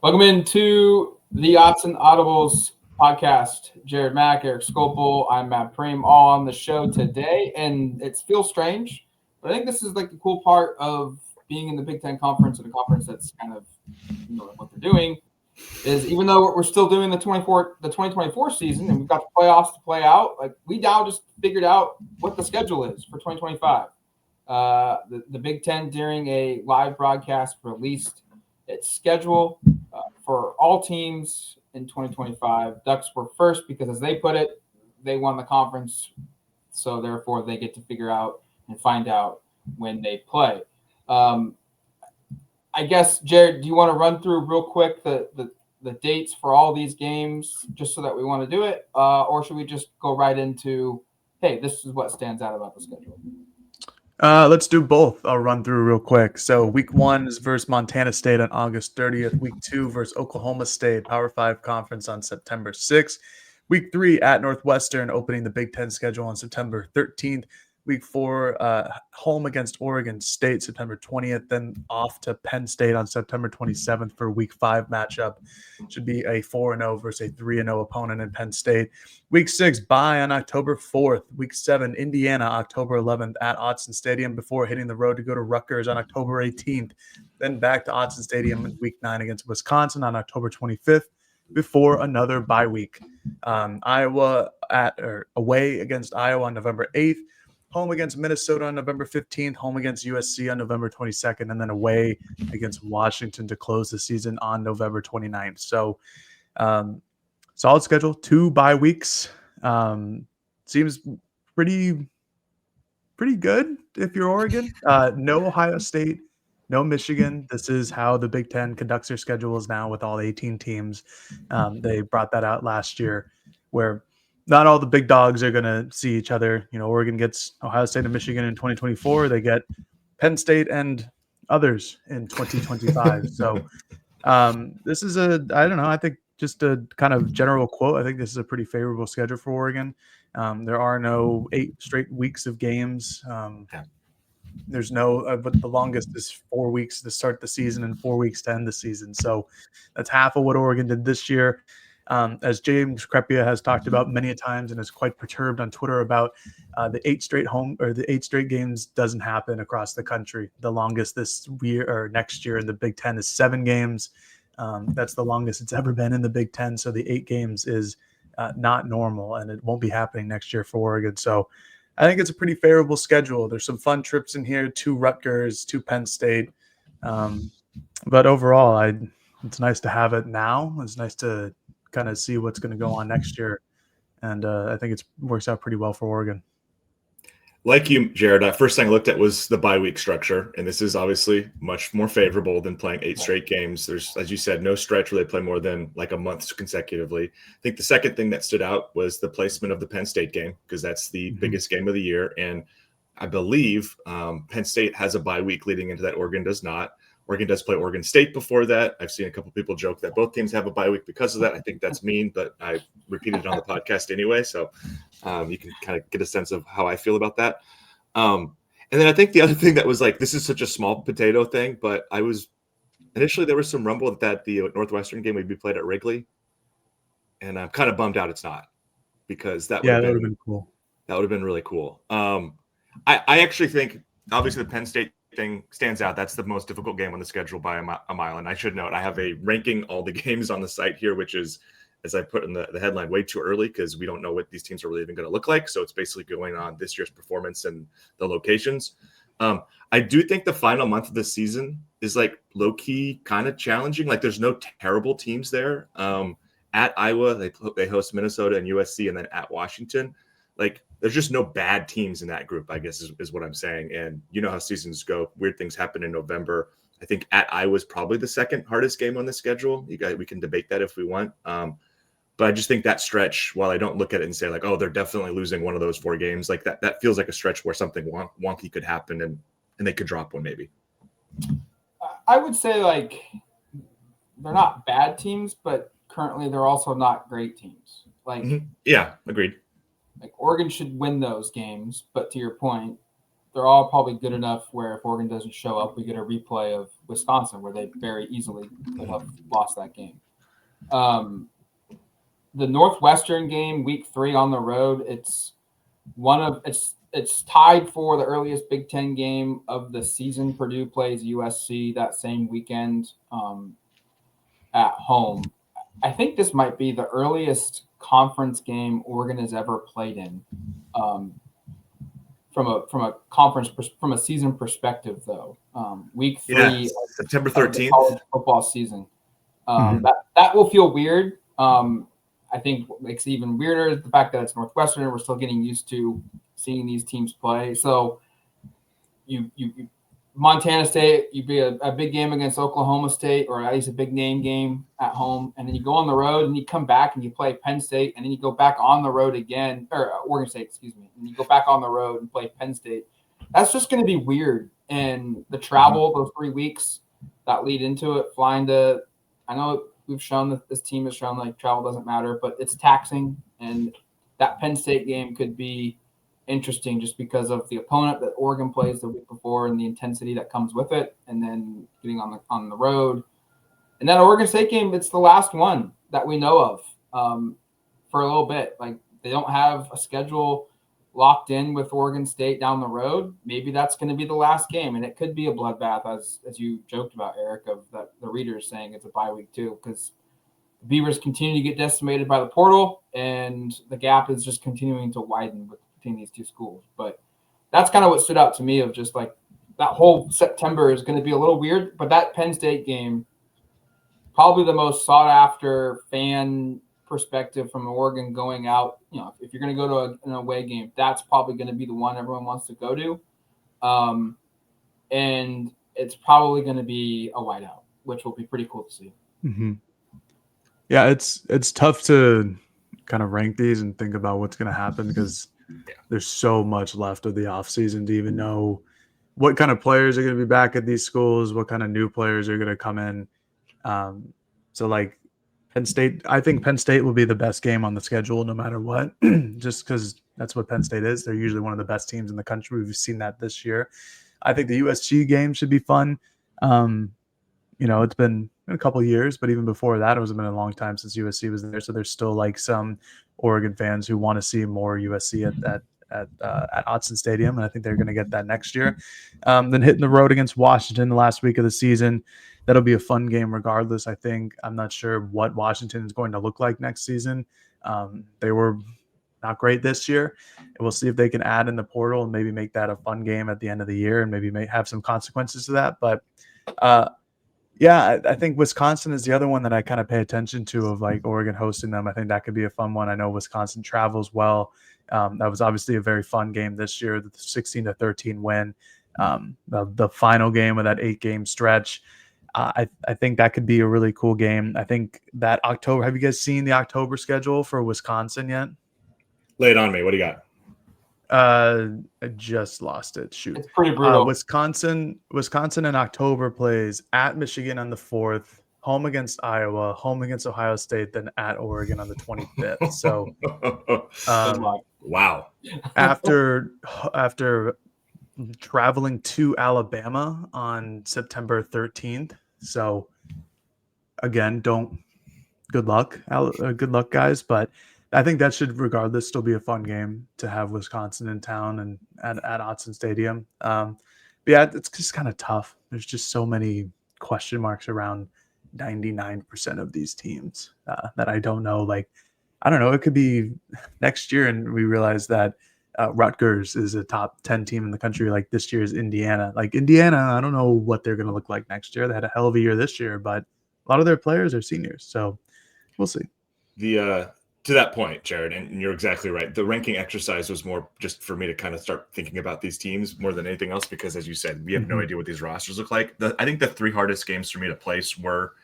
Welcome into the Autzen Audibles Podcast. Jared Mack, Eric Scopel, I'm Matt Preem, all on the show today. And it feels strange, but I think this is like the cool part of being in the Big Ten Conference, and a conference that's kind of what they're doing is, even though we're still doing the 2024 season and we've got the playoffs to play out, like we now just figured out what the schedule is for 2025. The Big Ten, during a live broadcast, released its schedule for all teams in 2025. Ducks were first because, as they put it, they won the conference, so therefore they get to figure out and find out when they play. I guess, Jared, do you want to run through real quick the dates for all these games, just so that we want to do it, or should we just go right into, hey, this is what stands out about the schedule? Let's do both. I'll run through real quick. So week 1 is versus Montana State on August 30th. Week 2 versus Oklahoma State, Power 5 Conference, on September 6th. Week 3 at Northwestern, opening the Big Ten schedule on September 13th. Week 4, home against Oregon State, September 20th. Then off to Penn State on September 27th for Week 5 matchup. Should be a 4-0 versus a 3-0 opponent in Penn State. Week 6, bye on October 4th. Week 7, Indiana, October 11th at Autzen Stadium, before hitting the road to go to Rutgers on October 18th. Then back to Autzen Stadium in Week 9 against Wisconsin on October 25th, before another bye week. Iowa away against Iowa on November 8th. Home against Minnesota on November 15th, home against USC on November 22nd, and then away against Washington to close the season on November 29th. So solid schedule, 2 bye weeks. Seems pretty good if you're Oregon. No Ohio State, no Michigan. This is how the Big Ten conducts their schedules now with all 18 teams. They brought that out last year, where not all the big dogs are going to see each other. Oregon gets Ohio State and Michigan in 2024. They get Penn State and others in 2025. So this is I think just a kind of general quote. I think this is a pretty favorable schedule for Oregon. There are no 8 straight weeks of games. There's no, but the longest is 4 weeks to start the season and 4 weeks to end the season. So that's half of what Oregon did this year. As James Crepia has talked about many times and is quite perturbed on Twitter about, the 8 straight games doesn't happen across the country. The longest this year or next year in the Big Ten is 7 games. That's the longest it's ever been in the Big Ten. So the 8 games is not normal, and it won't be happening next year for Oregon. So I think it's a pretty favorable schedule. There's some fun trips in here, 2 Rutgers, 2 Penn State. But overall, it's nice to have it now. It's nice to kind of see what's going to go on next year. And I think it works out pretty well for Oregon. Like you, Jared, first thing I looked at was the bye week structure. And this is obviously much more favorable than playing 8 straight games. There's, as you said, no stretch where they play more than like a month consecutively. I think the second thing that stood out was the placement of the Penn State game, because that's the biggest game of the year. And I believe Penn State has a bye week leading into that. Oregon does not. Oregon does play Oregon State before that. I've seen a couple people joke that both teams have a bye week because of that. I think that's mean, but I repeated it on the podcast anyway. So you can kind of get a sense of how I feel about that. And then I think the other thing that was like, this is such a small potato thing, but initially there was some rumble that the Northwestern game would be played at Wrigley. And I'm kind of bummed out it's not, because that would have been cool. That would have been really cool. I actually think obviously the Penn State thing stands out. That's the most difficult game on the schedule by a mile. And I should note, I have a ranking all the games on the site here, which is, as I put in the headline, way too early, because we don't know what these teams are really even going to look like. So it's basically going on this year's performance and the locations. I do think the final month of the season is like low key kind of challenging. Like there's no terrible teams there. At Iowa, they host Minnesota and USC, and then at Washington. Like there's just no bad teams in that group, I guess is what I'm saying. And you know how seasons go. Weird things happen in November. I think at Iowa is probably the second hardest game on the schedule. We can debate that if we want. But I just think that stretch, while I don't look at it and say like, oh, they're definitely losing one of those 4 games, like that feels like a stretch where something wonky could happen and they could drop one maybe. I would say like they're not bad teams, but currently they're also not great teams. Like yeah, agreed. Like Oregon should win those games, but to your point, they're all probably good enough where if Oregon doesn't show up, we get a replay of Wisconsin, where they very easily could have lost that game. The Northwestern game, week 3 on the road, it's tied for the earliest Big Ten game of the season. Purdue plays USC that same weekend at home. I think this might be the earliest conference game Oregon has ever played in. From a season perspective, though, week 3, September of the 13th, college football season. That will feel weird. I think what makes it even weirder is the fact that it's Northwestern and we're still getting used to seeing these teams play. So you Montana State, you'd be a big game against Oklahoma State, or at least a big name game at home, and then you go on the road and you come back and you play Penn State, and then you go back on the road again, or Oregon State, excuse me, and you go back on the road and play Penn State. That's just going to be weird. And the travel, those 3 weeks that lead into it, flying to, I know we've shown that this team has shown like travel doesn't matter, but it's taxing, and that Penn State game could be interesting just because of the opponent that Oregon plays the week before and the intensity that comes with it, and then getting on the road. And that Oregon State game, it's the last one that we know of for a little bit. Like, they don't have a schedule locked in with Oregon State down the road. Maybe that's going to be the last game, and it could be a bloodbath, as you joked about, Eric, of that the readers saying it's a bye week too, because the Beavers continue to get decimated by the portal, and the gap is just continuing to widen between these two schools. But that's kind of what stood out to me, of just like that whole September is going to be a little weird. But that Penn State game, probably the most sought after fan perspective from Oregon going out. You know, if you're going to go to an away game, that's probably going to be the one everyone wants to go to. And it's probably going to be a whiteout, which will be pretty cool to see. Mm-hmm. Yeah, it's tough to kind of rank these and think about what's going to happen, because there's so much left of the offseason to even know what kind of players are going to be back at these schools, what kind of new players are going to come in. So like Penn State, I think Penn State will be the best game on the schedule no matter what, just because that's what Penn State is. They're usually one of the best teams in the country. We've seen that this year. I think the USC game should be fun. You know, it's been a couple of years, but even before that, it was been a long time since USC was there. So there's still like some Oregon fans who want to see more USC at Autzen Stadium, and I think they're going to get that next year. Then hitting the road against Washington the last week of the season, that'll be a fun game regardless. I think I'm not sure what Washington is going to look like next season. They were not great this year, and we'll see if they can add in the portal and maybe make that a fun game at the end of the year, and maybe may have some consequences to that. But yeah, I think Wisconsin is the other one that I kind of pay attention to, of like Oregon hosting them. I think that could be a fun one. I know Wisconsin travels well. That was obviously a very fun game this year, the 16-13 win, the final game of that 8-game stretch. I think that could be a really cool game. I think that October, have you guys seen the October schedule for Wisconsin yet? Lay it on me. What do you got? I just lost it. Shoot. It's pretty brutal. Wisconsin in October plays at Michigan on the 4th, home against Iowa, home against Ohio State, then at Oregon on the 25th. So, wow. After traveling to Alabama on September 13th. So, again, good luck, guys. But I think that should, regardless, still be a fun game to have Wisconsin in town and at Autzen Stadium. But yeah, it's just kind of tough. There's just so many question marks around 99% of these teams that I don't know. Like, I don't know. It could be next year, and we realize that Rutgers is a top 10 team in the country. Like this year's Indiana. Like Indiana, I don't know what they're going to look like next year. They had a hell of a year this year, but a lot of their players are seniors, so we'll see. To that point, Jared, and you're exactly right. The ranking exercise was more just for me to kind of start thinking about these teams more than anything else, because as you said, we have no idea what these rosters look like. I think the 3 hardest games for me to place were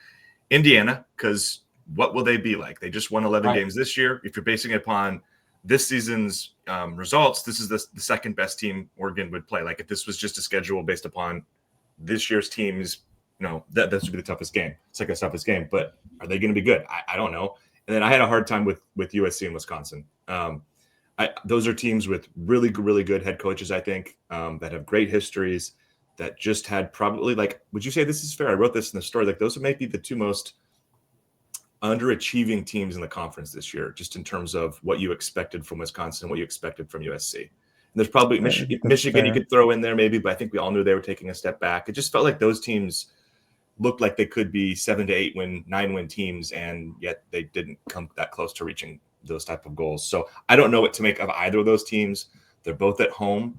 Indiana, because what will they be like? They just won 11 games this year. If you're basing it upon this season's results, this is the second best team Oregon would play. Like if this was just a schedule based upon this year's teams, that would be the toughest game. It's like the toughest game, but are they going to be good? I don't know. And then I had a hard time with USC and Wisconsin. Those are teams with really, really good head coaches, I think, that have great histories. that just had probably, like, would you say this is fair? I wrote this in the story. Like, those might be the two most underachieving teams in the conference this year, just in terms of what you expected from Wisconsin, what you expected from USC. And there's probably Michigan you could throw in there maybe, but I think we all knew they were taking a step back. It just felt like those teams looked like they could be 7 to 8 win, 9 win teams, and yet they didn't come that close to reaching those type of goals. So I don't know what to make of either of those teams. They're both at home.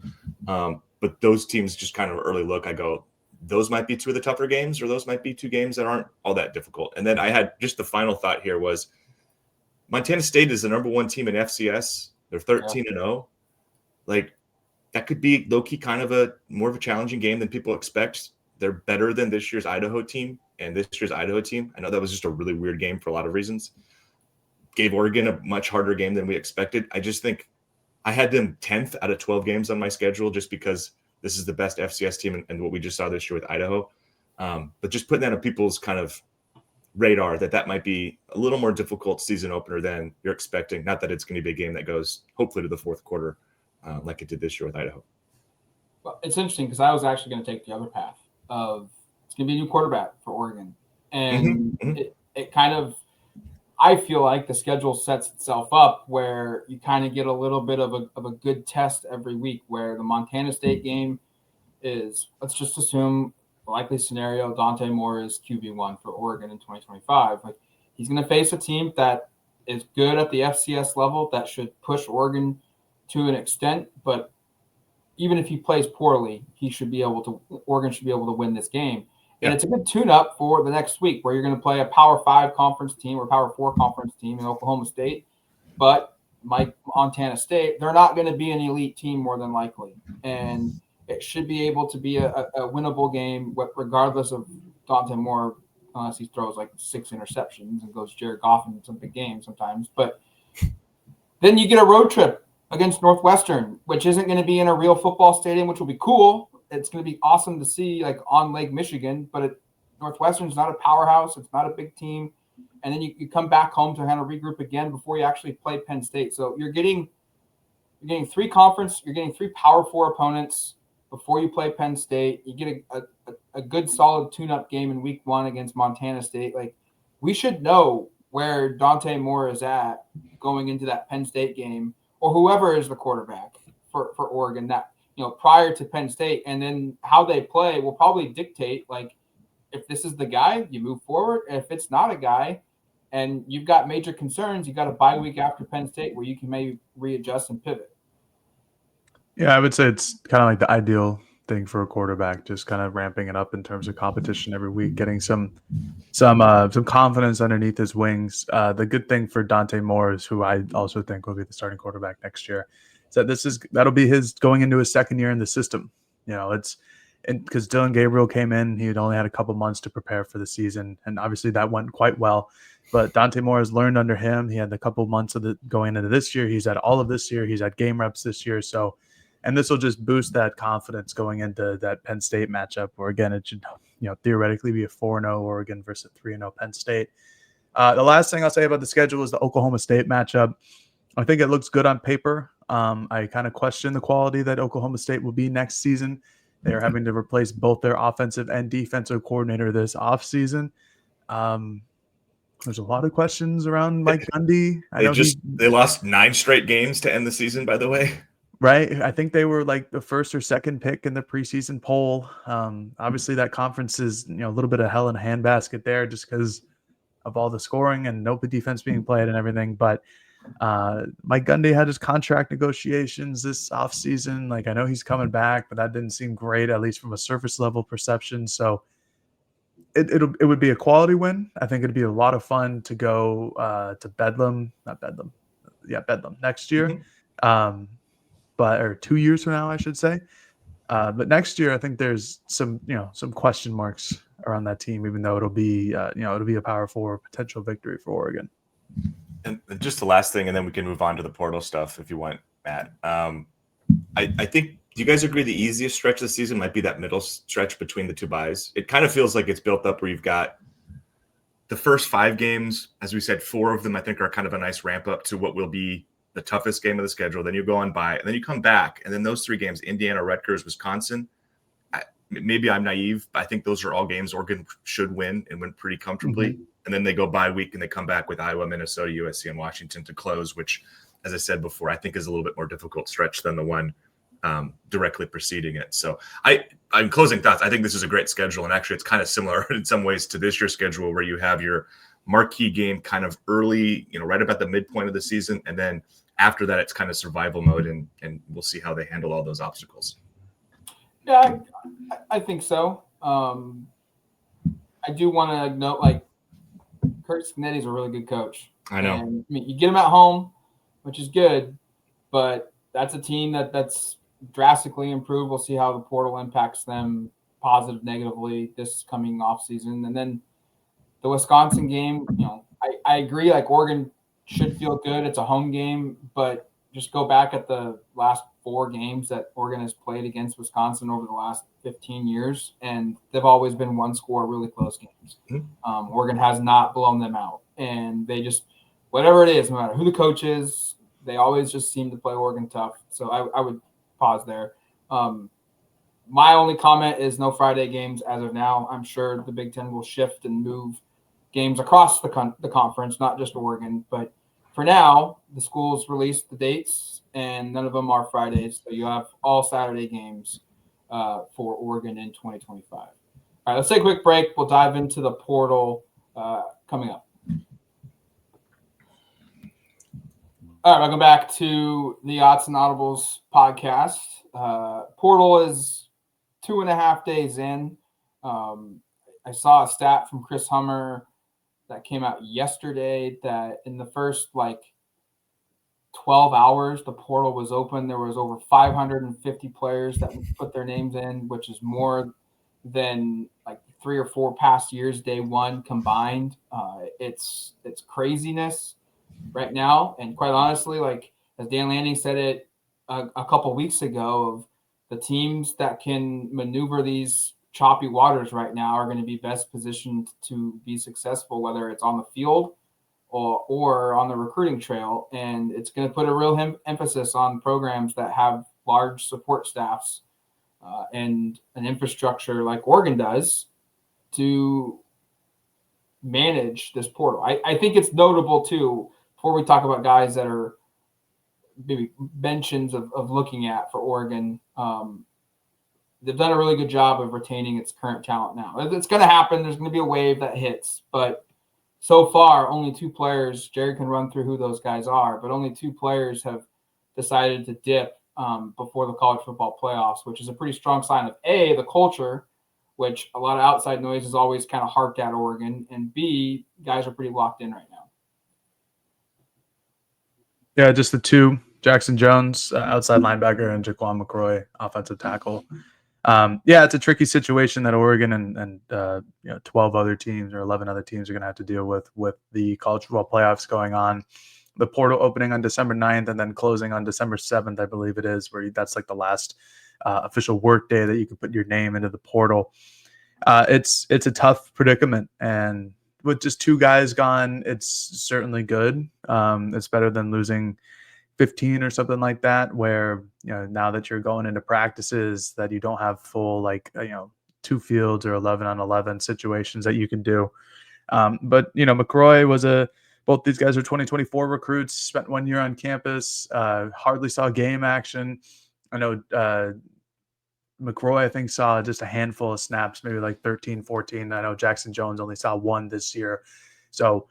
But those teams, just kind of early look, I go, those might be two of the tougher games, or those might be two games that aren't all that difficult. And then I had just the final thought here was Montana State is the number 1 team in FCS. They're 13-0. Like, that could be low-key kind of more of a challenging game than people expect. They're better than this year's Idaho team, and this year's Idaho team, I know that was just a really weird game for a lot of reasons. Gave Oregon a much harder game than we expected. I just think I had them 10th out of 12 games on my schedule just because this is the best FCS team and what we just saw this year with Idaho. But just putting that on people's kind of radar that might be a little more difficult season opener than you're expecting. Not that it's going to be a game that goes hopefully to the fourth quarter like it did this year with Idaho. Well, it's interesting because I was actually going to take the other path of it's going to be a new quarterback for Oregon. And it kind of – I feel like the schedule sets itself up where you kind of get a little bit of a good test every week, where the Montana State game is, let's just assume likely scenario, Dante Moore is QB1 for Oregon in 2025. Like, he's going to face a team that is good at the FCS level that should push Oregon to an extent, but even if he plays poorly, Oregon should be able to win this game. And it's a good tune-up for the next week, where you're going to play a Power 5 conference team or Power 4 conference team in Oklahoma State. But Montana State, they're not going to be an elite team more than likely. And it should be able to be a winnable game, regardless of Dante Moore, unless he throws like 6 interceptions and goes Jared Goff in some big games sometimes. But then you get a road trip against Northwestern, which isn't going to be in a real football stadium, which will be cool. It's going to be awesome to see, like, on Lake Michigan, but Northwestern's not a powerhouse. It's not a big team. And then you come back home to kind of regroup again before you actually play Penn State. So you're getting 3 conference, you're getting 3 Power 4 opponents before you play Penn State. You get a good solid tune-up game in week 1 against Montana State. Like, we should know where Dante Moore is at going into that Penn State game, or whoever is the quarterback for Oregon, that, prior to Penn State. And then how they play will probably dictate, like, if this is the guy, you move forward. If it's not a guy and you've got major concerns, you got a bye week after Penn State where you can maybe readjust and pivot. Yeah, I would say it's kind of like the ideal thing for a quarterback, just kind of ramping it up in terms of competition every week, getting some confidence underneath his wings. The good thing for Dante Moore is, who I also think will be the starting quarterback next year, is that that'll be his going into his second year in the system. It's because Dylan Gabriel came in, he had only had a couple months to prepare for the season, and obviously that went quite well. But Dante Moore has learned under him. He had a couple months of going into this year. He's had all of this year. He's had game reps this year. So, and this will just boost that confidence going into that Penn State matchup, where, again, it should, theoretically be a 4-0 Oregon versus a 3-0 Penn State. The last thing I'll say about the schedule is the Oklahoma State matchup. I think it looks good on paper. I kind of question the quality that Oklahoma State will be next season. They are having to replace both their offensive and defensive coordinator this offseason. There's a lot of questions around Mike Gundy. They lost 9 straight games to end the season, by the way. Right. I think they were like the first or second pick in the preseason poll. Obviously, that conference is, a little bit of hell in a handbasket there, just because of all the scoring and no defense being played and everything. But Mike Gundy had his contract negotiations this offseason. Like, I know he's coming back, but that didn't seem great, at least from a surface level perception. So it would be a quality win. I think it'd be a lot of fun to go to Bedlam next year. Mm-hmm. Or 2 years from now, I should say. But next year, I think there's some question marks around that team, even though it'll be a Power 4 potential victory for Oregon. And just the last thing, and then we can move on to the portal stuff if you want, Matt. I think, do you guys agree the easiest stretch of the season might be that middle stretch between the 2 byes? It kind of feels like it's built up where you've got the first 5 games, as we said, 4 of them I think are kind of a nice ramp up to what will be the toughest game of the schedule. Then you go on bye, and then you come back, and then those 3 games, Indiana, Rutgers, Wisconsin, maybe I'm naive, but I think those are all games Oregon should win and win pretty comfortably. Mm-hmm. And then they go bye week and they come back with Iowa, Minnesota, USC, and Washington to close, which, as I said before, I think is a little bit more difficult stretch than the one directly preceding it. So I'm closing thoughts. I think this is a great schedule. And actually, it's kind of similar in some ways to this year's schedule, where you have your marquee game kind of early, right about the midpoint of the season. And then after that, it's kind of survival mode, and we'll see how they handle all those obstacles. Yeah, I think so. I do want to note, Kurt Schnetti's a really good coach. I know. And, you get him at home, which is good, but that's a team that's drastically improved. We'll see how the portal impacts them positive, negatively this coming offseason. And then the Wisconsin game, I agree, Oregon should feel good. It's a home game, but just go back at the last 4 games that Oregon has played against Wisconsin over the last 15 years, and they've always been one-score, really close games. Mm-hmm. Oregon has not blown them out, and they just – whatever it is, no matter who the coach is, they always just seem to play Oregon tough. So I would pause there. My only comment is no Friday games as of now. I'm sure the Big Ten will shift and move games across the conference, not just Oregon. But for now, the schools released the dates, and none of them are Fridays. So you have all Saturday games for Oregon in 2025. All right, let's take a quick break. We'll dive into the portal coming up. All right, welcome back to the Autzen Audibles podcast. Portal is 2.5 days in. I saw a stat from Chris Hummer that came out yesterday that in the first 12 hours the portal was open, there was over 550 players that put their names in, which is more than 3 or 4 past years day one combined. It's craziness right now, and quite honestly, as Dan Lanning said it a couple weeks ago, of the teams that can maneuver these choppy waters right now are going to be best positioned to be successful, whether it's on the field or on the recruiting trail. And it's going to put a real emphasis on programs that have large support staffs and an infrastructure like Oregon does to manage this portal. I think it's notable too, before we talk about guys that are maybe mentions of looking at for Oregon, they've done a really good job of retaining its current talent now. It's going to happen. There's going to be a wave that hits, but so far only 2 players, Jared can run through who those guys are, but only 2 players have decided to dip before the college football playoffs, which is a pretty strong sign of A, the culture, which a lot of outside noise is always kind of harped at Oregon, and B, guys are pretty locked in right now. Yeah, just the 2, Jackson Jones, outside linebacker, and Jaquan McCroy, offensive tackle. It's a tricky situation that Oregon and 12 other teams or 11 other teams are going to have to deal with the college football playoffs going on. The portal opening on December 9th and then closing on December 7th, I believe it is, where that's the last official work day that you can put your name into the portal. It's a tough predicament, and with just 2 guys gone, it's certainly good. It's better than losing 15 or something like that, where now that you're going into practices that you don't have full 2 fields or 11-on-11 situations that you can do. But McCroy was both these guys are 2024 recruits, spent 1 year on campus, hardly saw game action. I know McCroy, I think, saw just a handful of snaps, maybe 13, 14. I know Jackson Jones only saw 1 this year. So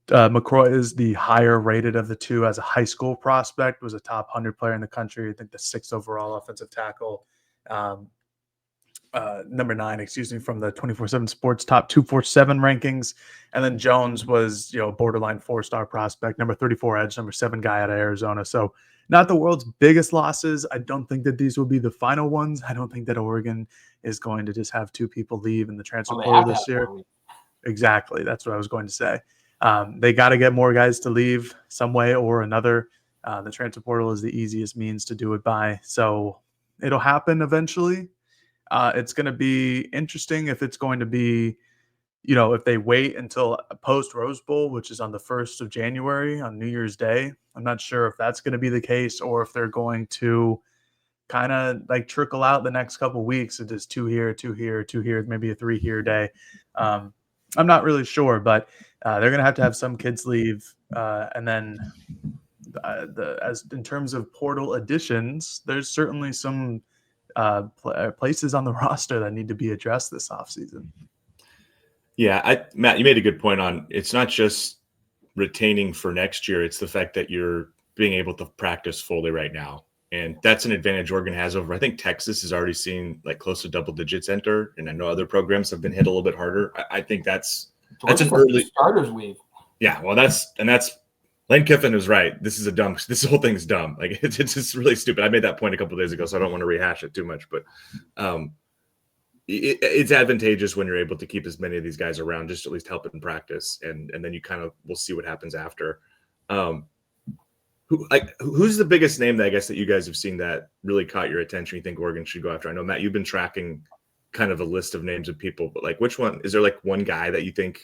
McCroy is the higher rated of the 2 as a high school prospect, was a top 100 player in the country. I think the 6th overall offensive tackle, number 9, from the 24/7 Sports top 247 rankings. And then Jones was, borderline 4-star prospect, number 34 edge, number 7 guy out of Arizona. So not the world's biggest losses. I don't think that these will be the final ones. I don't think that Oregon is going to just have 2 people leave in the transfer portal this year. Exactly. That's what I was going to say. They got to get more guys to leave some way or another. The transfer portal is the easiest means to do it by. So it'll happen eventually. It's going to be interesting if it's going to be, if they wait until post Rose Bowl, which is on the 1st of January on New Year's Day. I'm not sure if that's going to be the case or if they're going to kind of like trickle out the next couple weeks. It is 2 here, 2 here, 2 here, maybe a 3 here day. I'm not really sure, but they're going to have some kids leave. And then as in terms of portal additions, there's certainly some places on the roster that need to be addressed this offseason. Yeah, Matt, you made a good point on it's not just retaining for next year. It's the fact that you're being able to practice fully right now. And that's an advantage Oregon has over, I think Texas has already seen like close to double digits enter. And I know other programs have been hit a little bit harder. I think that's an early starters leave. Yeah. Well, that's Lane Kiffin is right. This whole thing is dumb. Like it's just really stupid. I made that point a couple of days ago, so I don't want to rehash it too much, but it's advantageous when you're able to keep as many of these guys around, just at least help in practice. And then you kind of, we'll see what happens after. Who's the biggest name that I guess that you guys have seen that really caught your attention? You think Oregon should go after? I know, Matt, you've been tracking kind of a list of names of people, but like which one, is there like one guy that you think,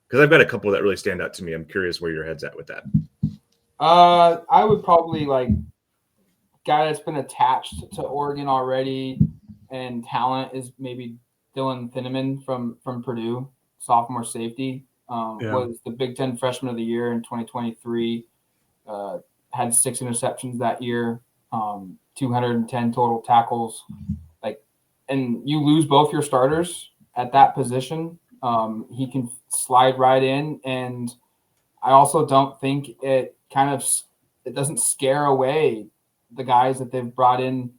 because I've got a couple that really stand out to me. I'm curious where your head's at with that. I would probably like guy that's been attached to Oregon already and talent is maybe Dylan Thieneman from Purdue, sophomore safety. Was the Big Ten Freshman of the Year in 2023. Had 6 interceptions that year, 210 total tackles. And you lose both your starters at that position. He can slide right in, and I also don't think it doesn't scare away the guys that they've brought in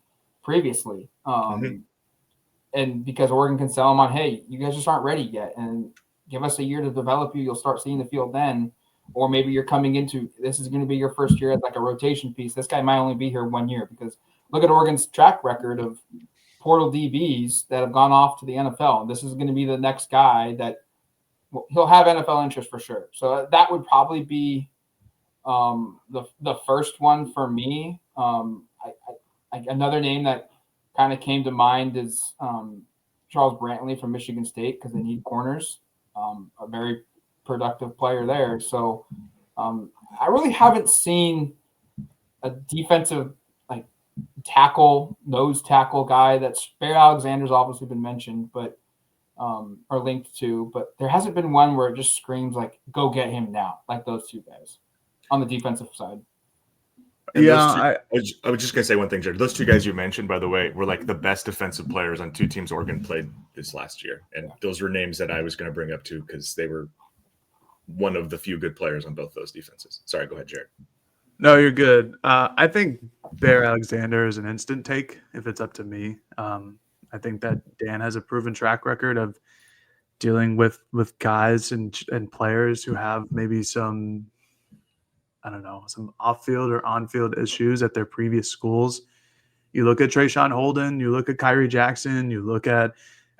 previously. And because Oregon can sell them on, hey, you guys just aren't ready yet, and give us a year to develop you. You'll start seeing the field then. Or maybe you're coming into this is going to be your first year as like a rotation piece. This guy might only be here 1 year, because look at Oregon's track record of portal DBs that have gone off to the NFL. And this is going to be the next guy that he'll have NFL interest for sure. So that would probably be the first one for me. Another name that kind of came to mind is Charles Brantley from Michigan State, because they need corners. A very productive player there. So I really haven't seen a defensive nose tackle guy. That's Bear Alexander's obviously been mentioned, but or linked to, but there hasn't been one where it just screams like, go get him now, like those two guys on the defensive side. And I was just going to say one thing, Jared. Those two guys you mentioned, by the way, were like the best defensive players on 2 teams Oregon played this last year. And those were names that I was going to bring up too, because they were one of the few good players on both those defenses. Sorry, go ahead, Jared. No, you're good. I think Bear Alexander is an instant take if it's up to me. I think that Dan has a proven track record of dealing with guys and players who have maybe some off-field or on-field issues at their previous schools. You look at Trayshawn Holden, you look at Kyrie Jackson, you look at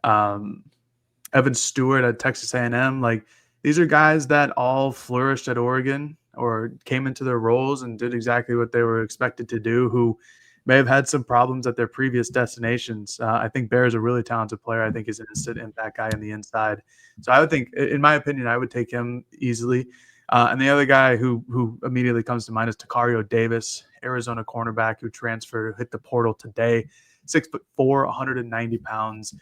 Evan Stewart at Texas A&M. Like, these are guys that all flourished at Oregon or came into their roles and did exactly what they were expected to do, who may have had some problems at their previous destinations. I think Bear is a really talented player. I think he's an instant impact guy on the inside. So I would think, in my opinion, I would take him easily. And the other guy who immediately comes to mind is Takario Davis, Arizona cornerback who hit the portal today. 6'4", 190 pounds,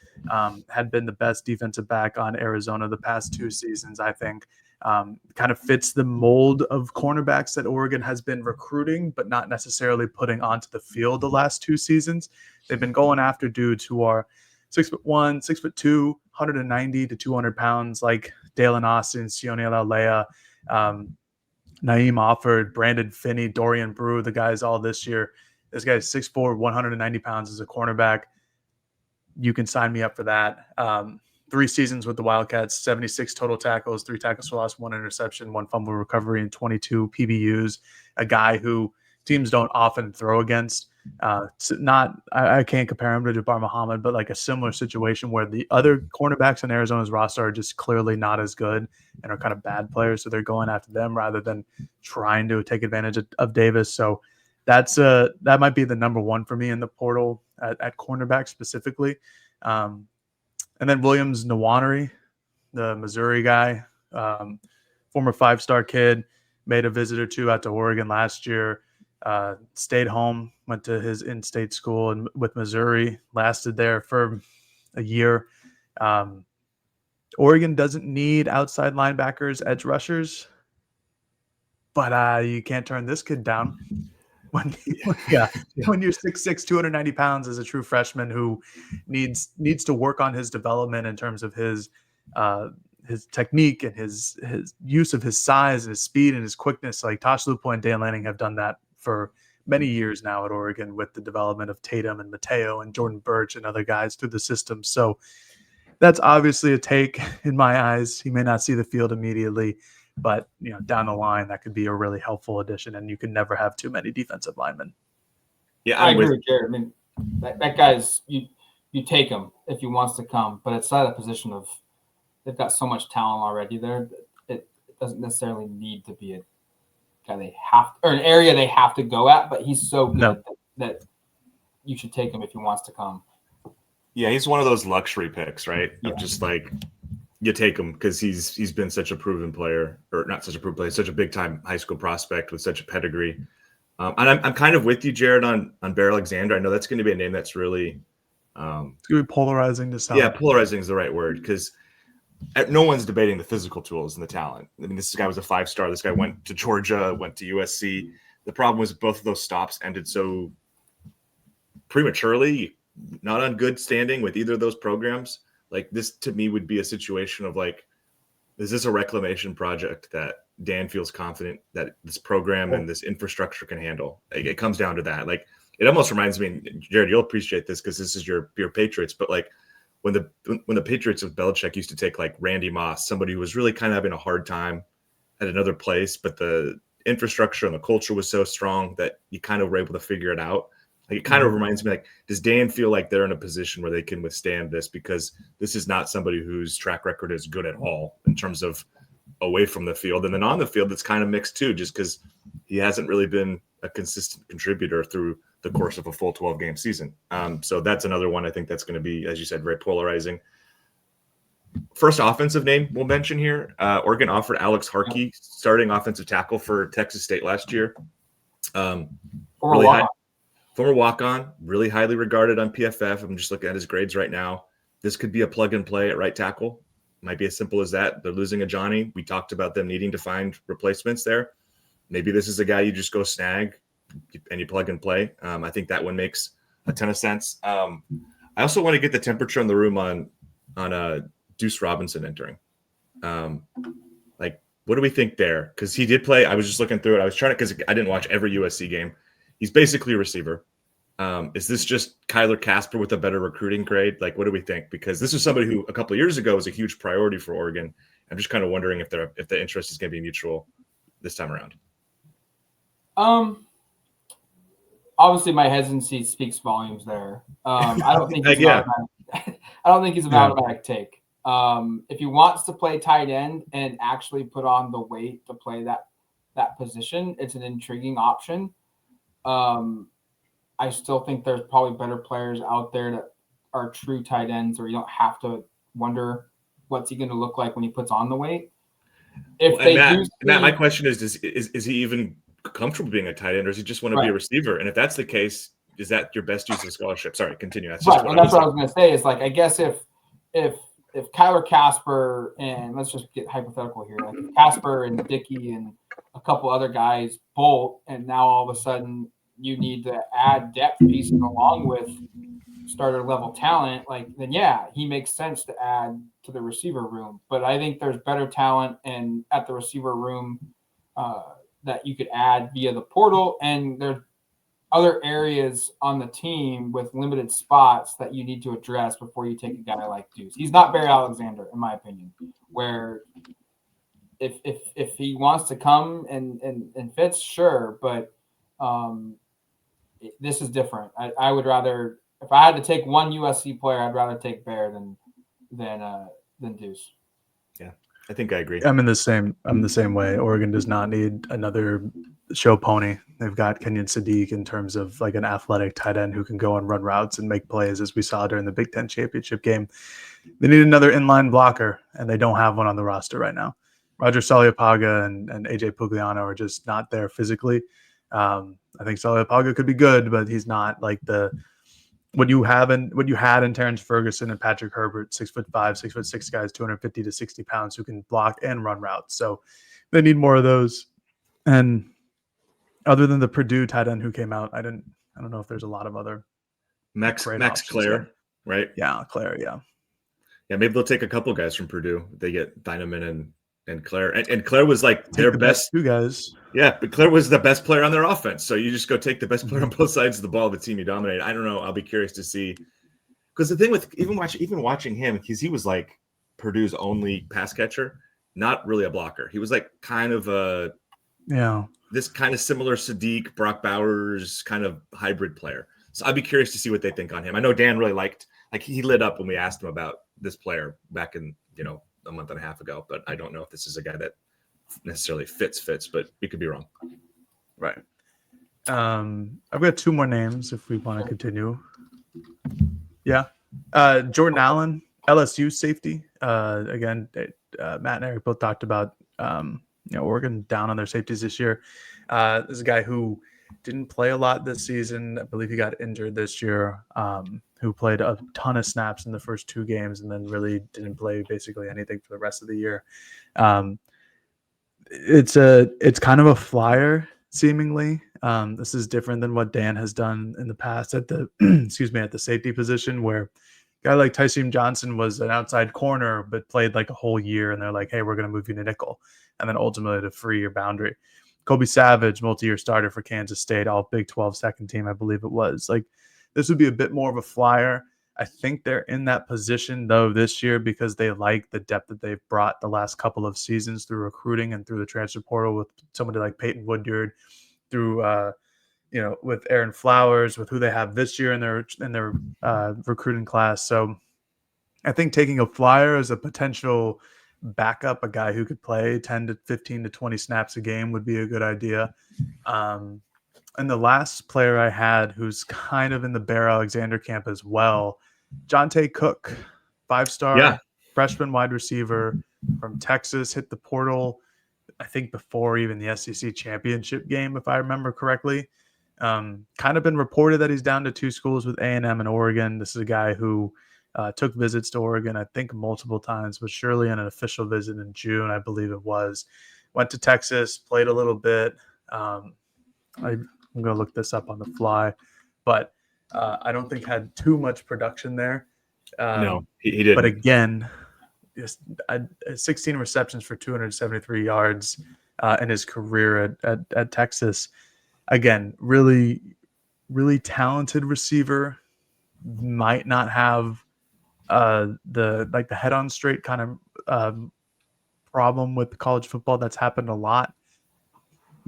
had been the best defensive back on Arizona the past 2 seasons, I think. Kind of fits the mold of cornerbacks that Oregon has been recruiting, but not necessarily putting onto the field the last 2 seasons. They've been going after dudes who are 6'1", 6'2", 190 to 200 pounds, like Dalen Austin, Sione Laulea, Naeem Offord, Brandon Finney, Dorian Brew, the guys all this year. This guy's 6'4", 190 pounds as a cornerback. You can sign me up for that. 3 seasons with the Wildcats, 76 total tackles, 3 tackles for loss, 1 interception, 1 fumble recovery, and 22 PBUs. A guy who teams don't often throw against. I can't compare him to Jabbar Muhammad, but like a similar situation where the other cornerbacks on Arizona's roster are just clearly not as good and are kind of bad players. So they're going after them rather than trying to take advantage of Davis. So that might be the number 1 for me in the portal at cornerback specifically. And then Williams Nwaneri, the Missouri guy, former 5-star kid, made a visit or 2 out to Oregon last year. Stayed home, went to his in-state school and with Missouri, lasted there for a year. Oregon doesn't need outside linebackers, edge rushers, but you can't turn this kid down. When you're 6'6", 290 pounds as a true freshman who needs to work on his development in terms of his technique and his use of his size and his speed and his quickness. Like Tosh Lupo and Dan Lanning have done that for many years now at Oregon with the development of Tatum and Mateo and Jordan Birch and other guys through the system. So that's obviously a take in my eyes. He may not see the field immediately, but down the line, that could be a really helpful addition, and you can never have too many defensive linemen. Yeah, I agree with Jared. I mean, that guy's you take him if he wants to come, but it's not a position of they've got so much talent already there. It doesn't necessarily need to be a guy they have or an area they have to go at, but he's so good that you should take him if he wants to come. Yeah, he's one of those luxury picks, right? Yeah. Just like you take him because he's been such a proven player, or not such a proven player, such a big time high school prospect with such a pedigree. And I'm kind of with you, Jared, on Bear Alexander. I know that's going to be a name that's really it's going to be polarizing to some. Yeah, polarizing is the right word because no one's debating the physical tools and the talent. I mean, this guy was a 5-star. This guy went to Georgia, went to USC. The problem was both of those stops ended so prematurely, not on good standing with either of those programs. Like this to me would be a situation of like, is this a reclamation project that Dan feels confident that this program and this infrastructure can handle? Like, it comes down to that. Like, it almost reminds me, Jared, you'll appreciate this because this is your Patriots, but like when the Patriots with Belichick used to take like Randy Moss, somebody who was really kind of having a hard time at another place, but the infrastructure and the culture was so strong that you kind of were able to figure it out. Like, it kind of reminds me, like, does Dan feel like they're in a position where they can withstand this? Because this is not somebody whose track record is good at all in terms of away from the field. And then on the field, it's kind of mixed too, just because he hasn't really been a consistent contributor through the course of a full 12-game season. So that's another one I think that's going to be, as you said, very polarizing. First offensive name we'll mention here, Oregon offered Alex Harkey, starting offensive tackle for Texas State last year. Former walk-on, really highly regarded on PFF. I'm just looking at his grades right now. This could be a plug-and-play at right tackle. Might be as simple as that. They're losing a Johnny. We talked about them needing to find replacements there. Maybe this is a guy you just go snag and you plug and play. I think that one makes a ton of sense. I also want to get the temperature in the room on Deuce Robinson entering. Like, what do we think there? Because he did play. I was just looking through it. I was trying to, because I didn't watch every USC game. He's basically a receiver. Is this just Kyler Casper with a better recruiting grade? Like, what do we think? Because this is somebody who a couple of years ago was a huge priority for Oregon. I'm just kind of wondering if the interest is going to be mutual this time around. Obviously, my hesitancy speaks volumes there. I don't think he's I don't think he's an automatic take. If he wants to play tight end and actually put on the weight to play that position, it's an intriguing option. I still think there's probably better players out there that are true tight ends, or you don't have to wonder what's he going to look like when he puts on the weight. Matt, my question is he even comfortable being a tight end, or does he just want to be a receiver? And if that's the case, is that your best use of scholarship? Sorry, continue. That's just what I was going to say is, like, I guess if Kyler Casper, and let's just get hypothetical here, like if Casper and Dickey and a couple other guys bolt, and now all of a sudden you need to add depth pieces along with starter level talent, like, then he makes sense to add to the receiver room. But I think there's better talent at the receiver room that you could add via the portal, and there's other areas on the team with limited spots that you need to address before you take a guy like Deuce. He's not Barry Alexander, in my opinion, where if he wants to come and fits, sure, but this is different. I would rather, if I had to take one USC player, I'd rather take Bear than Deuce. Yeah, I think I agree. I'm the same way. Oregon does not need another show pony. They've got Kenyon Sadiq in terms of like an athletic tight end who can go and run routes and make plays, as we saw during the Big Ten championship game. They need another inline blocker, and they don't have one on the roster right now. Roger Saliapaga and AJ Pugliano are just not there physically. I think Saleapaga could be good, but he's not like what you had in Terrence Ferguson and Patrick Herbert, 6'5", 6'6" guys, 250 to 60 pounds who can block and run routes. So they need more of those. And other than the Purdue tight end who came out, I don't know if there's a lot of other Max Clare, there. right? Yeah, Clare, yeah. Yeah, maybe they'll take a couple guys from Purdue. They get Dynaman and Clare. And Clare was like their best two guys. Yeah, but Clare was the best player on their offense. So you just go take the best player on both sides of the ball, the team you dominate. I don't know. I'll be curious to see. Because the thing with even watching him, because he was like Purdue's only pass catcher, not really a blocker. He was like kind of this kind of similar Sadiq, Brock Bowers kind of hybrid player. So I'd be curious to see what they think on him. I know Dan really liked, like he lit up when we asked him about this player back in, a month and a half ago, but I don't know if this is a guy that necessarily fits, but we could be wrong. Right. I've got two more names if we want to continue. Yeah. Jordan Allen, LSU safety. Again, Matt and Eric both talked about, Oregon down on their safeties this year. This is a guy who didn't play a lot this season. I believe he got injured this year, who played a ton of snaps in the first two games and then really didn't play basically anything for the rest of the year. It's kind of a flyer seemingly. This is different than what Dan has done in the past at the at the safety position, where a guy like Tyson Johnson was an outside corner but played like a whole year and they're like, hey, we're going to move you to nickel, and then ultimately to free your boundary. Kobe Savage, multi-year starter for Kansas State, all Big 12 second team, I believe it was. Like, this would be a bit more of a flyer. I think they're in that position, though, this year because they like the depth that they've brought the last couple of seasons through recruiting and through the transfer portal with somebody like Peyton Woodyard, through, with Aaron Flowers, with who they have this year in their recruiting class. So I think taking a flyer as a potential backup, a guy who could play 10 to 15 to 20 snaps a game would be a good idea. And the last player I had who's kind of in the Bear Alexander camp as well, Jonte Cook, 5-star freshman wide receiver from Texas, hit the portal, I think before even the SEC championship game, if I remember correctly. Kind of been reported that he's down to two schools with A&M and Oregon. This is a guy who took visits to Oregon, I think multiple times, but surely on an official visit in June, I believe it was. Went to Texas, played a little bit. I'm going to look this up on the fly, but I don't think had too much production there. No, he didn't. But again, just 16 receptions for 273 yards in his career at Texas. Again, really, really talented receiver. Might not have the head on straight kind of problem with college football that's happened a lot.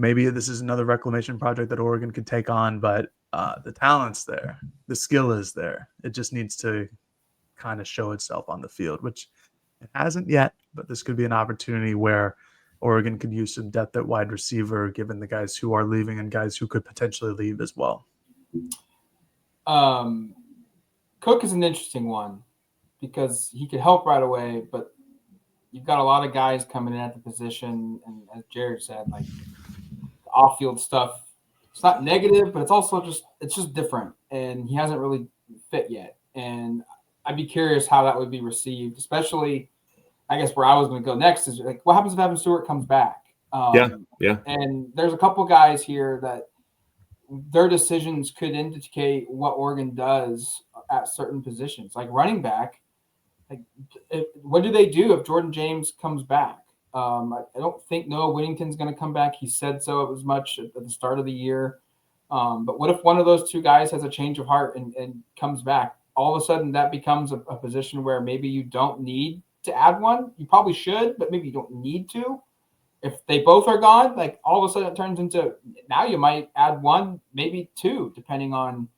Maybe this is another reclamation project that Oregon could take on, but the talent's there. The skill is there. It just needs to kind of show itself on the field, which it hasn't yet, but this could be an opportunity where Oregon could use some depth at wide receiver, given the guys who are leaving and guys who could potentially leave as well. Cook is an interesting one because he could help right away, but you've got a lot of guys coming in at the position, and as Jared said, like the off-field stuff, it's not negative, but it's also just different, and he hasn't really fit yet. And I'd be curious how that would be received, especially, I guess where I was going to go next is like, what happens if Evan Stewart comes back? Yeah. And there's a couple guys here that their decisions could indicate what Oregon does at certain positions, like running back. Like, what do they do if Jordan James comes back? I don't think Noah Whittington's going to come back. He said so it was much at the start of the year. But what if one of those two guys has a change of heart and comes back? All of a sudden, that becomes a position where maybe you don't need to add one. You probably should, but maybe you don't need to. If they both are gone, like all of a sudden it turns into now you might add one, maybe two, depending on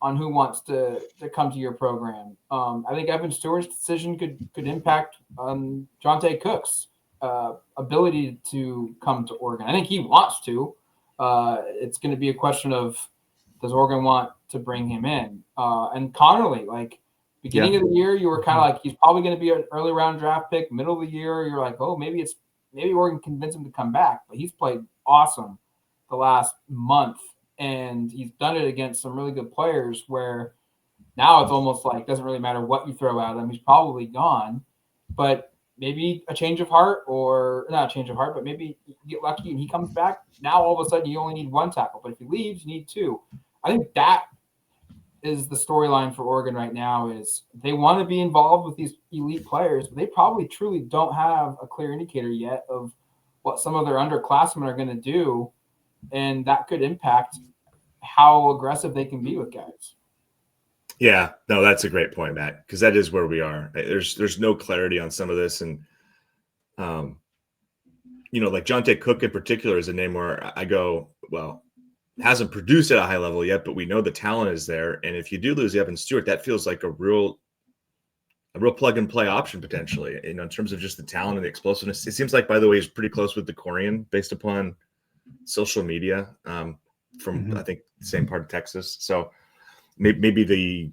who wants to come to your program. I think Evan Stewart's decision could impact Jonte Cook's ability to come to Oregon. I think he wants to. It's going to be a question of, does Oregon want to bring him in? And Connerly, like beginning of the year, you were kind of like, he's probably going to be an early round draft pick. Middle of the year, you're like, oh, maybe Oregon convinced him to come back. But he's played awesome the last month, and he's done it against some really good players where now it's almost like it doesn't really matter what you throw at him. He's probably gone, but maybe a change of heart, or not a change of heart, but maybe you get lucky and he comes back. Now all of a sudden you only need one tackle, but if he leaves, you need two. I think that is the storyline for Oregon right now. Is they want to be involved with these elite players, but they probably truly don't have a clear indicator yet of what some of their underclassmen are going to do, and that could impact how aggressive they can be with guys. Yeah, no, that's a great point, Matt, because that is where we are. There's no clarity on some of this, and like Jonte Cook in particular is a name where I go, well, hasn't produced at a high level yet, but we know the talent is there. And if you do lose Evan Stewart, that feels like a real plug and play option potentially, in terms of just the talent and the explosiveness. It seems like, by the way, he's pretty close with DeCorian based upon social media from I think the same part of Texas. So maybe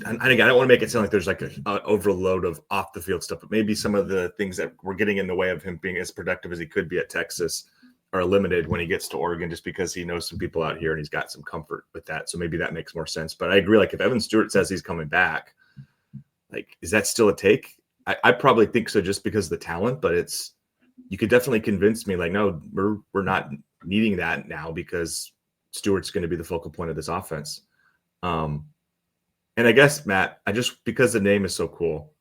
and again, I don't want to make it sound like there's like an overload of off the field stuff, but maybe some of the things that were getting in the way of him being as productive as he could be at Texas are limited when he gets to Oregon, just because he knows some people out here and he's got some comfort with that. So maybe that makes more sense. But I agree. Like, if Evan Stewart says he's coming back, like, is that still a take? I probably think so, just because of the talent, but you could definitely convince me like, no, we're not needing that now because Stewart's going to be the focal point of this offense. And I guess, Matt, because the name is so cool,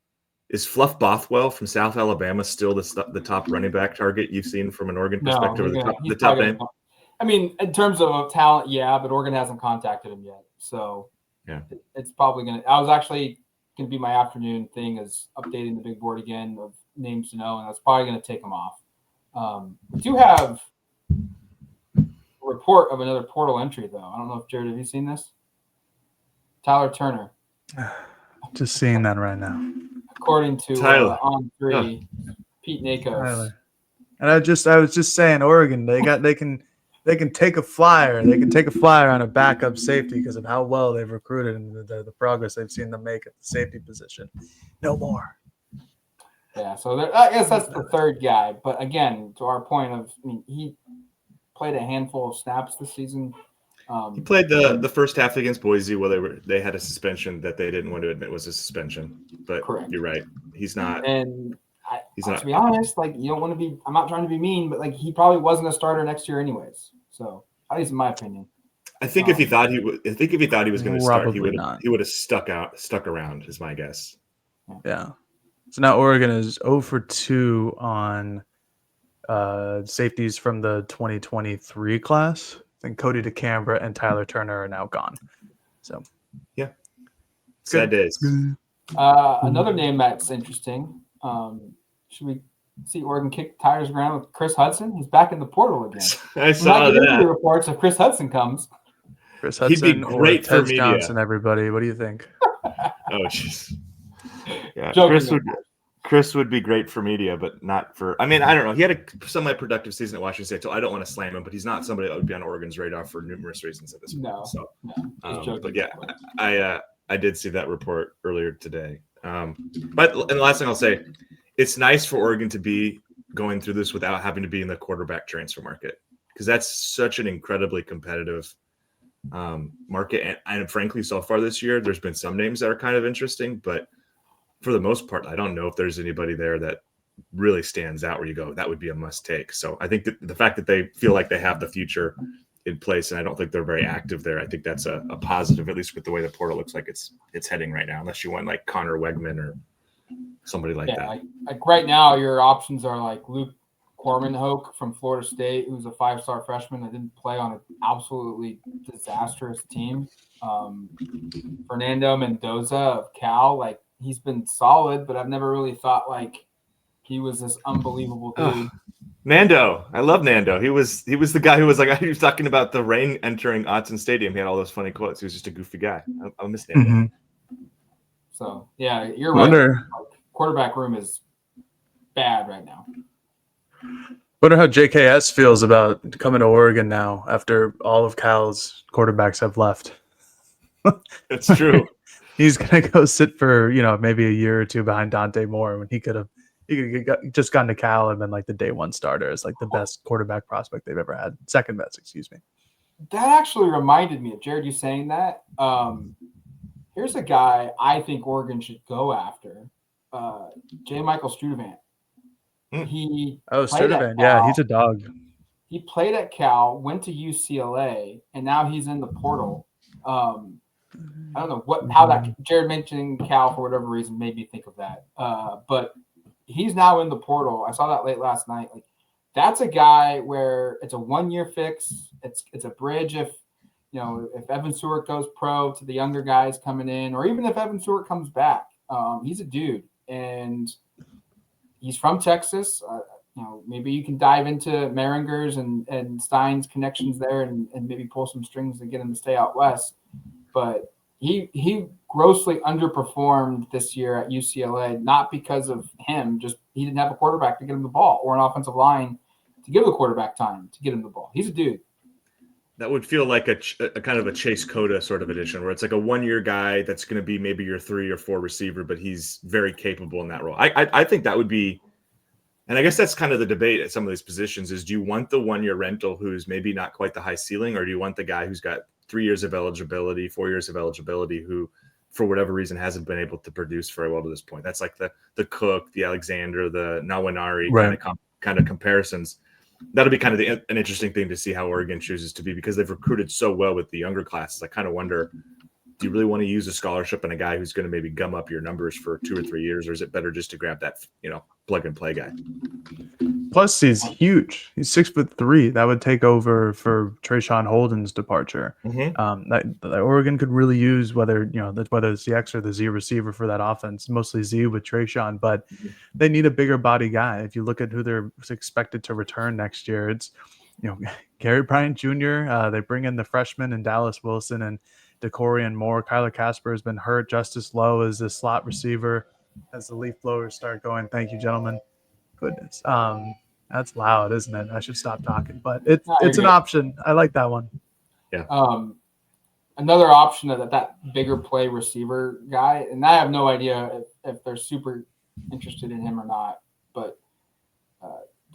is Fluff Bothwell from South Alabama still the top running back target you've seen from an Oregon perspective? No, the top name? I mean, in terms of talent, yeah, but Oregon hasn't contacted him yet. So yeah, it's probably going to – I was actually going to be my afternoon thing is updating the big board again of names to know, and that's probably going to take him off. We do have a report of another portal entry, though. I don't know if, Jared, have you seen this? Tyler Turner. Just seeing that right now. According to On3, Pete Nakos. Tyler. And I was just saying, Oregon, they can take a flyer. They can take a flyer on a backup safety because of how well they've recruited and the progress they've seen them make at the safety position. No more. Yeah, so I guess that's the third guy. But again, to our point of, I mean, he played a handful of snaps this season. He played the first half against Boise where they had a suspension that they didn't want to admit was a suspension. But correct. You're right. He's not. And to be honest, like, you don't want to be – I'm not trying to be mean, but, like, he probably wasn't a starter next year anyways. So, at least in my opinion. I think if he thought he was going to start, he would have stuck around, is my guess. Yeah. So now Oregon is 0 for 2 on safeties from the 2023 class. I think Cody DeCambra and Tyler Turner are now gone. So, yeah. Sad days. Another name that's interesting. Should we see Oregon kick tires ground with Chris Hudson? He's back in the portal again. I saw that. Reports if Chris Hudson comes. Chris Hudson, he'd be great for media. Johnson, everybody. What do you think? Oh, jeez. Yeah, Joking. Chris would be great for media, but not for – I mean, I don't know. He had a semi-productive season at Washington State, so I don't want to slam him, but he's not somebody that would be on Oregon's radar for numerous reasons at this point. But, yeah, I did see that report earlier today. And the last thing I'll say, it's nice for Oregon to be going through this without having to be in the quarterback transfer market, because that's such an incredibly competitive market. And frankly, so far this year, there's been some names that are kind of interesting, but for the most part, I don't know if there's anybody there that really stands out where you go, that would be a must take. So I think that the fact that they feel like they have the future in place, and I don't think they're very active there, I think that's a positive, at least with the way the portal looks like it's heading right now, unless you want like Connor Wegman or somebody like that. Like right now, your options are like Luke Cormanhoek from Florida State, who's a 5-star freshman that didn't play on an absolutely disastrous team. Fernando Mendoza of Cal, like, he's been solid, but I've never really thought like he was this unbelievable dude. Nando. I love Nando. He was the guy who was like, he was talking about the rain entering Autzen Stadium. He had all those funny quotes. He was just a goofy guy. I miss Nando. Mm-hmm. So, yeah, you're right. Quarterback room is bad right now. Wonder how JKS feels about coming to Oregon now after all of Cal's quarterbacks have left. That's true. He's going to go sit for, maybe a year or two behind Dante Moore when he could have he just gotten to Cal and been like the day one starter as like the best quarterback prospect they've ever had. Second best, excuse me. That actually reminded me of Jared, you saying that. Here's a guy I think Oregon should go after. J. Michael Studevant. He Studevant, yeah, he's a dog. He played at Cal, went to UCLA, and now he's in the portal. I don't know how that Jared mentioning Cal for whatever reason made me think of that. But he's now in the portal. I saw that late last night. Like, that's a guy where it's a 1-year fix. It's a bridge if Evan Stewart goes pro to the younger guys coming in, or even if Evan Stewart comes back. He's a dude, and he's from Texas. Maybe you can dive into Maringer's and Stein's connections there and maybe pull some strings to get him to stay out west. But he grossly underperformed this year at UCLA, not because of him, just he didn't have a quarterback to get him the ball or an offensive line to give the quarterback time to get him the ball. He's a dude. That would feel like a kind of a Chase Cota sort of edition, where it's like a 1-year guy that's going to be maybe your 3 or 4 receiver, but he's very capable in that role. I think that would be. And I guess that's kind of the debate at some of these positions is, do you want the 1-year rental who's maybe not quite the high ceiling, or do you want the guy who's got 3 years of eligibility, 4 years of eligibility, who for whatever reason hasn't been able to produce very well to this point? That's like the Cook, the Alexander, the Nawinari kind of comparisons. That'll be kind of an interesting thing to see how Oregon chooses to be, because they've recruited so well with the younger classes. I kind of wonder, do you really want to use a scholarship on a guy who's going to maybe gum up your numbers for 2 or 3 years, or is it better just to grab that, plug and play guy? Plus, he's huge. He's 6'3". That would take over for Trayshawn Holden's departure. That Oregon could really use, whether it's the X or the Z receiver for that offense, mostly Z with Trayshawn, but they need a bigger body guy. If you look at who they're expected to return next year, it's Gary Bryant Jr. They bring in the freshman and Dallas Wilson and Decorian Moore. Kyler Casper has been hurt. Justice Lowe is the slot receiver as the leaf blowers start going. Thank you, gentlemen. Goodness. That's loud, isn't it? I should stop talking, but it's an option. I like that one. Yeah. Another option that bigger play receiver guy, and I have no idea if they're super interested in him or not, but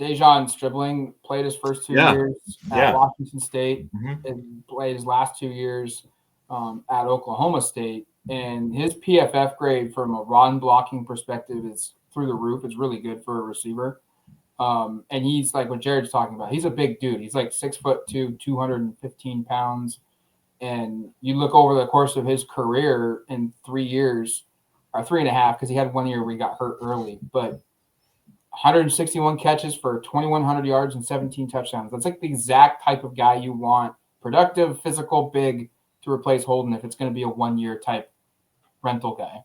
Dejon Stribling played his first 2 years at Washington State and played his last 2 years at Oklahoma State, and his PFF grade from a run blocking perspective is through the roof. It's really good for a receiver. And he's like what Jared's talking about. He's a big dude. He's like 6'2", 215 pounds. And you look over the course of his career in 3 years, or 3.5, because he had 1 year where he got hurt early, but 161 catches for 2,100 yards and 17 touchdowns. That's like the exact type of guy you want. Productive, physical, big, to replace Holden if it's going to be a 1-year type rental guy.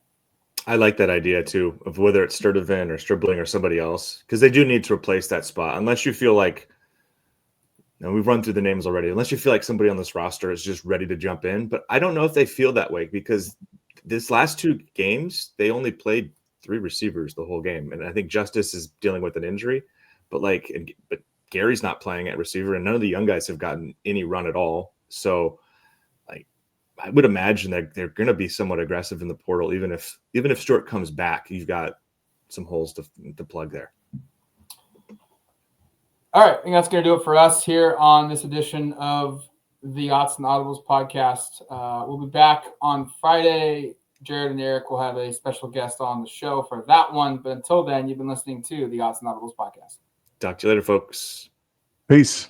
I like that idea too, of whether it's Sturdivant or Stribling or somebody else, because they do need to replace that spot. Unless you feel like, we've run through the names already, unless you feel like somebody on this roster is just ready to jump in. But I don't know if they feel that way, because this last 2 games, they only played 3 receivers the whole game. And I think Justice is dealing with an injury, but Gary's not playing at receiver, and none of the young guys have gotten any run at all. So I would imagine that they're going to be somewhat aggressive in the portal, even if Stewart comes back. You've got some holes to plug there. All right, I think that's going to do it for us here on this edition of the Autzen Audibles podcast. We'll be back on Friday. Jared and Eric will have a special guest on the show for that one. But until then, you've been listening to the Autzen Audibles podcast. Talk to you later, folks. Peace.